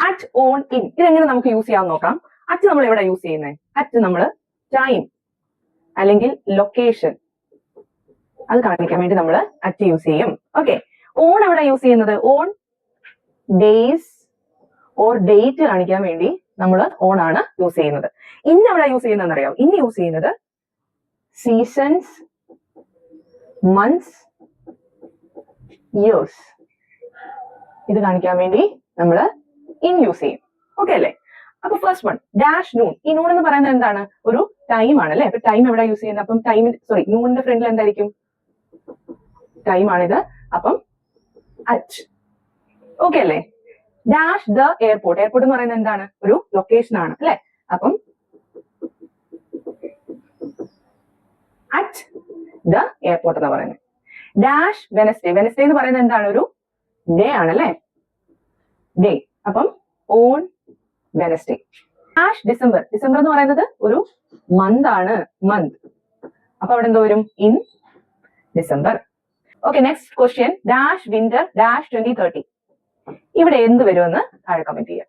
At, on, in ഇതെങ്ങനെ നമുക്ക് use ചെയ്യാൻ നോക്കാം. അറ്റ് നമ്മൾ എവിടെ യൂസ് ചെയ്യുന്നത്? അറ്റ് നമ്മൾ ടൈം അല്ലെങ്കിൽ ലൊക്കേഷൻ അത് കാണിക്കാൻ വേണ്ടി നമ്മൾ അറ്റ് യൂസ് ചെയ്യും. ഓക്കെ. ഓൺ എവിടെ യൂസ് ചെയ്യുന്നത്? ഓൺ ഡേയ്സ് ഓർ ഡേറ്റ് കാണിക്കാൻ വേണ്ടി നമ്മൾ ഓൺ ആണ് യൂസ് ചെയ്യുന്നത്. ഇൻ എവിടെ യൂസ് ചെയ്യുന്നതെന്ന് അറിയാം? ഇൻ യൂസ് ചെയ്യുന്നത് സീസൺസ്, മന്ത്സ്, ഇയേഴ്സ് ഇത് കാണിക്കാൻ വേണ്ടി നമ്മൾ ഇൻ യൂസ് ചെയ്യും. ഓക്കെ അല്ലേ? അപ്പൊ ഫസ്റ്റ് വൺ ഡാഷ് നൂൺ. ഈ നൂൺ എന്ന് പറയുന്നത് എന്താണ്? ഒരു ടൈം ആണ് അല്ലെ? അപ്പൊ ടൈം എവിടെ യൂസ് ചെയ്യുന്നത്? അപ്പം ടൈം നൂണിന്റെ ഫ്രണ്ടിൽ എന്തായിരിക്കും? ടൈം ആണിത്. അപ്പം അറ്റ്. ഓക്കെ അല്ലേ? Dash the airport. എയർപോർട്ട് എന്ന് പറയുന്നത് എന്താണ്? ഒരു ലൊക്കേഷൻ ആണ് അല്ലെ? അപ്പം അറ്റ് ദ എയർപോർട്ട് എന്ന് പറയുന്നത്. Dash Wednesday. വെനസ്ഡേ എന്ന് പറയുന്നത് എന്താണ്? ഒരു ഡേ ആണ് അല്ലെ? ഡേ. അപ്പം on Wednesday. Dash December. December എന്ന് പറയുന്നത് ഒരു മന്ത് ആണ്. മന്ത്. അപ്പൊ അവിടെ എന്തോ വരും? In December. Okay. Next question dash winter dash 2030. ഇവിടെ എന്ത് വരുമെന്ന് താഴെ കമന്റ് ചെയ്യാം.